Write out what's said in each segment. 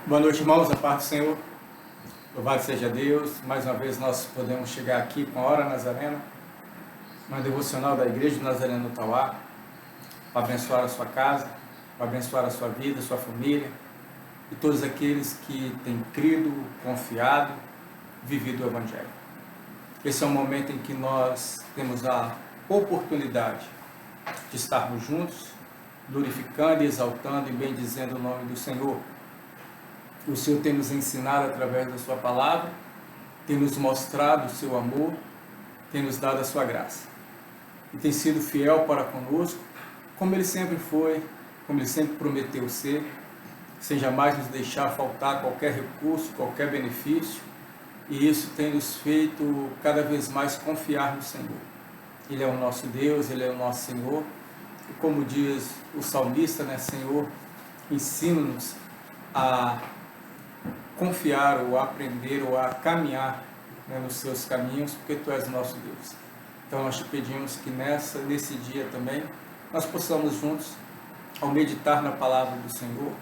Boa noite, irmãos, a paz do Senhor. Louvado seja Deus. Mais uma vez nós podemos chegar aqui com a Hora Nazarena, uma devocional da Igreja do Nazareno Tauá, para abençoar a sua casa, para abençoar a sua vida, a sua família e todos aqueles que têm crido, confiado, vivido o Evangelho. Esse é um momento em que nós temos a oportunidade de estarmos juntos, glorificando e exaltando e bendizendo o nome do Senhor. O Senhor tem nos ensinado através da sua palavra, tem nos mostrado o seu amor, tem nos dado a sua graça. E tem sido fiel para conosco, como Ele sempre foi, como Ele sempre prometeu ser, sem jamais nos deixar faltar qualquer recurso, qualquer benefício. E isso tem nos feito cada vez mais confiar no Senhor. Ele é o nosso Deus, Ele é o nosso Senhor. E como diz o salmista, Senhor, ensina-nos a confiar ou a aprender ou a caminhar nos seus caminhos, porque Tu és o nosso Deus. Então nós te pedimos que nesse dia também, nós possamos juntos, ao meditar na palavra do Senhor,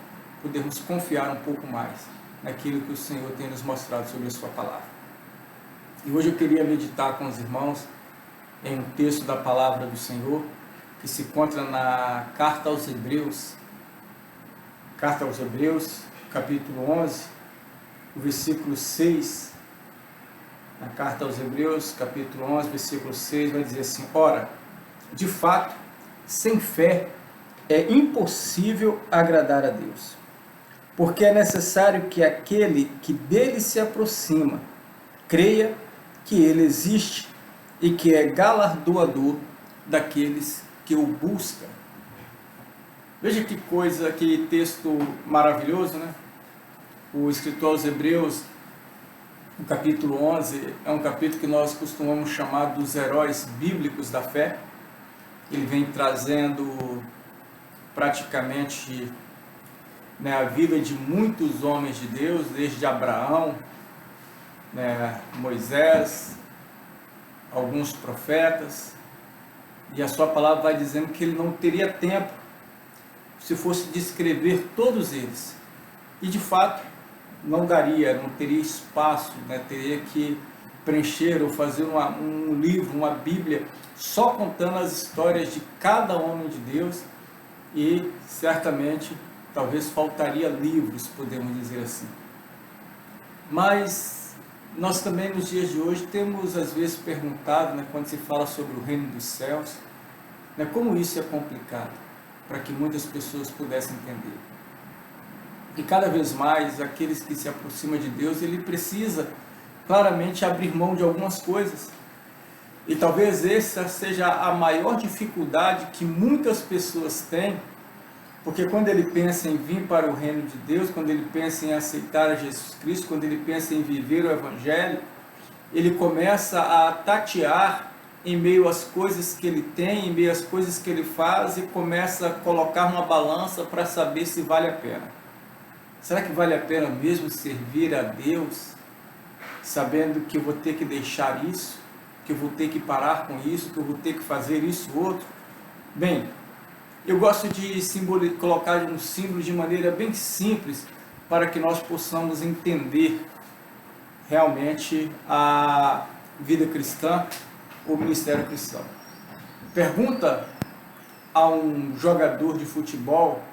podermos confiar um pouco mais naquilo que o Senhor tem nos mostrado sobre a sua palavra. E hoje eu queria meditar com os irmãos em um texto da palavra do Senhor, que se encontra na Carta aos Hebreus, capítulo 11, o versículo 6, na Carta aos Hebreus, capítulo 11, versículo 6, vai dizer assim: Ora, de fato, sem fé é impossível agradar a Deus, porque é necessário que aquele que dele se aproxima creia que ele existe e que é galardoador daqueles que o buscam. Veja que coisa, que texto maravilhoso, né? O escritor aos Hebreus, no capítulo 11, é um capítulo que nós costumamos chamar dos heróis bíblicos da fé. Ele vem trazendo praticamente a vida de muitos homens de Deus, desde Abraão, Moisés, alguns profetas, e a sua palavra vai dizendo que ele não teria tempo se fosse descrever todos eles, e de fato não daria, não teria espaço, teria que preencher ou fazer um livro, uma Bíblia, só contando as histórias de cada homem de Deus, e certamente talvez faltaria livros, podemos dizer assim. Mas nós também nos dias de hoje temos às vezes perguntado, quando se fala sobre o reino dos céus, como isso é complicado, para que muitas pessoas pudessem entender. E cada vez mais, aqueles que se aproximam de Deus, ele precisa claramente abrir mão de algumas coisas. E talvez essa seja a maior dificuldade que muitas pessoas têm, porque quando ele pensa em vir para o reino de Deus, quando ele pensa em aceitar a Jesus Cristo, quando ele pensa em viver o Evangelho, ele começa a tatear em meio às coisas que ele tem, em meio às coisas que ele faz, e começa a colocar uma balança para saber se vale a pena. Será que vale a pena mesmo servir a Deus, sabendo que eu vou ter que deixar isso, que eu vou ter que parar com isso, que eu vou ter que fazer isso outro? Bem, eu gosto de colocar um símbolo de maneira bem simples, para que nós possamos entender realmente a vida cristã, o ministério cristão. Pergunta a um jogador de futebol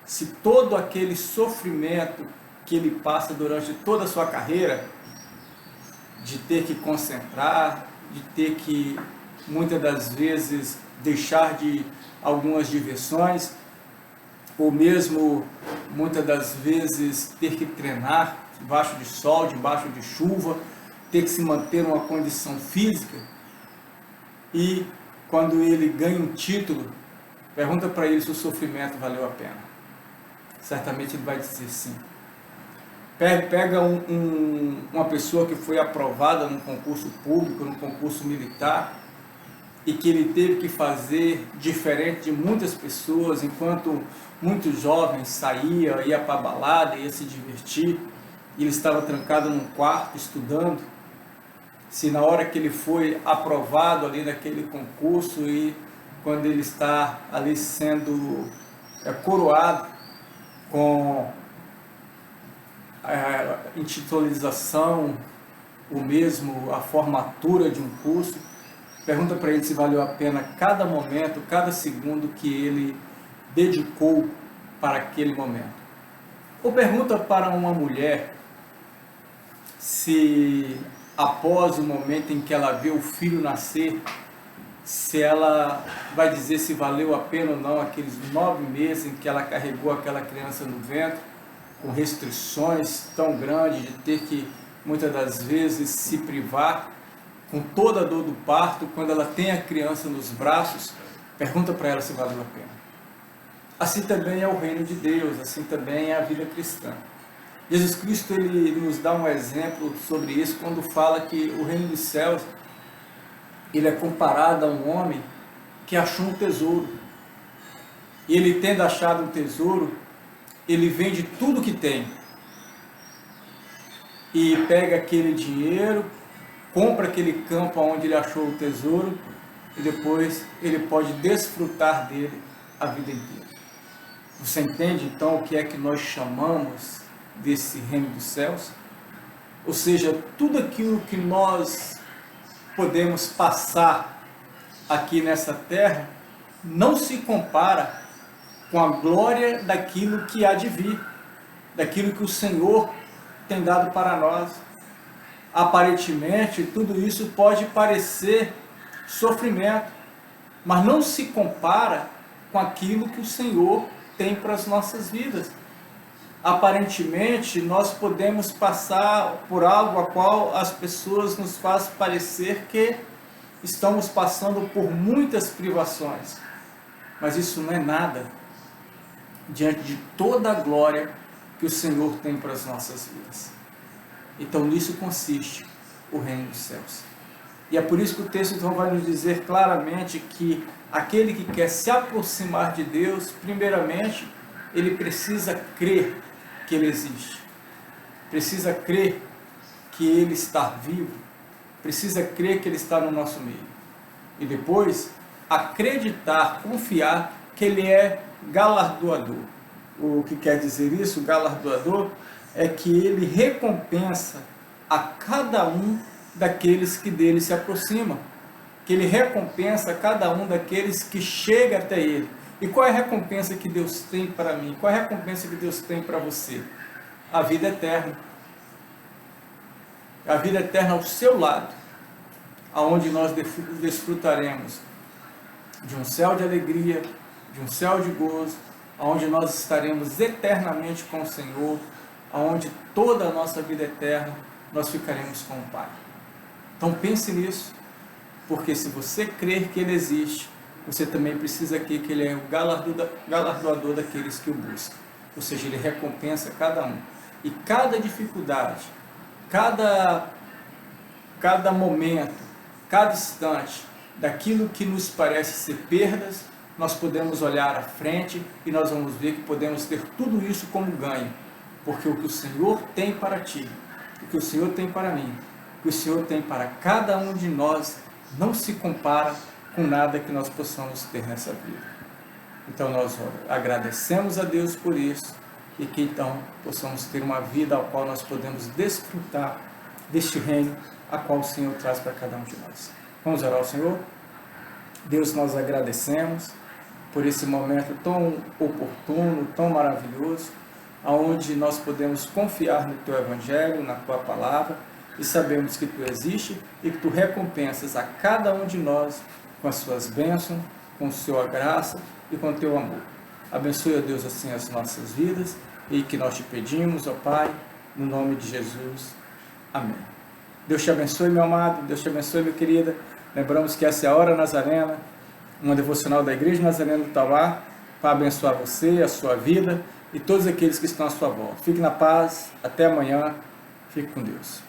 se todo aquele sofrimento que ele passa durante toda a sua carreira, de ter que concentrar, de ter que, muitas das vezes, deixar de algumas diversões, ou mesmo, muitas das vezes, ter que treinar debaixo de sol, debaixo de chuva, ter que se manter numa condição física, e quando ele ganha um título, pergunta para ele se o sofrimento valeu a pena. Certamente ele vai dizer sim. Pega uma pessoa que foi aprovada num concurso público, num concurso militar, e que ele teve que fazer diferente de muitas pessoas, enquanto muitos jovens saíam, ia para a balada, ia se divertir, e ele estava trancado num quarto estudando. Se na hora que ele foi aprovado ali naquele concurso, e quando ele está ali sendo coroado com a intitularização, ou mesmo a formatura de um curso, pergunta para ele se valeu a pena cada momento, cada segundo que ele dedicou para aquele momento. Ou pergunta para uma mulher se após o momento em que ela vê o filho nascer, se ela vai dizer se valeu a pena ou não aqueles 9 meses em que ela carregou aquela criança no ventre, com restrições tão grandes de ter que muitas das vezes se privar, com toda a dor do parto, quando ela tem a criança nos braços, pergunta para ela se valeu a pena. Assim também é o reino de Deus, assim também é a vida cristã. Jesus Cristo ele nos dá um exemplo sobre isso quando fala que o reino dos céus ele é comparado a um homem que achou um tesouro. E ele, tendo achado um tesouro, ele vende tudo que tem e pega aquele dinheiro, compra aquele campo onde ele achou o tesouro e depois ele pode desfrutar dele a vida inteira. Você entende então o que é que nós chamamos desse reino dos céus? Ou seja, tudo aquilo que nós podemos passar aqui nessa terra não se compara com a glória daquilo que há de vir, daquilo que o Senhor tem dado para nós. Aparentemente, tudo isso pode parecer sofrimento, mas não se compara com aquilo que o Senhor tem para as nossas vidas. Aparentemente, nós podemos passar por algo a qual as pessoas nos fazem parecer que estamos passando por muitas privações, mas isso não é nada diante de toda a glória que o Senhor tem para as nossas vidas. Então nisso consiste o reino dos céus. E é por isso que o texto então vai nos dizer claramente que aquele que quer se aproximar de Deus, primeiramente, ele precisa crer que Ele existe, precisa crer que Ele está vivo, precisa crer que Ele está no nosso meio. E depois, acreditar, confiar que Ele é galardoador. O que quer dizer isso, galardoador, é que Ele recompensa a cada um daqueles que dele se aproximam, que Ele recompensa a cada um daqueles que chega até Ele. E qual é a recompensa que Deus tem para mim? Qual é a recompensa que Deus tem para você? A vida eterna. A vida eterna ao seu lado, aonde nós desfrutaremos de um céu de alegria, de um céu de gozo, aonde nós estaremos eternamente com o Senhor, aonde toda a nossa vida eterna nós ficaremos com o Pai. Então pense nisso, porque se você crer que Ele existe, você também precisa crer que Ele é o galardoador daqueles que o buscam. Ou seja, Ele recompensa cada um. E cada dificuldade, cada momento, cada instante, daquilo que nos parece ser perdas, nós podemos olhar à frente e nós vamos ver que podemos ter tudo isso como ganho. Porque o que o Senhor tem para ti, o que o Senhor tem para mim, o que o Senhor tem para cada um de nós, não se compara com nada que nós possamos ter nessa vida. Então nós agradecemos a Deus por isso e que então possamos ter uma vida ao qual nós podemos desfrutar deste reino a qual o Senhor traz para cada um de nós. Vamos orar ao Senhor? Deus, nós agradecemos por esse momento tão oportuno, tão maravilhoso, onde nós podemos confiar no Teu Evangelho, na Tua Palavra, e sabemos que Tu existe e que Tu recompensas a cada um de nós com as Suas bênçãos, com a Sua graça e com o Teu amor. Abençoe, ó Deus, assim as nossas vidas e que nós te pedimos, ó Pai, no nome de Jesus. Amém. Deus te abençoe, meu amado, Deus te abençoe, minha querida. Lembramos que essa é a Hora Nazarena, uma devocional da Igreja Nazarena do Tauá, para abençoar você, a sua vida e todos aqueles que estão à sua volta. Fique na paz, até amanhã, fique com Deus.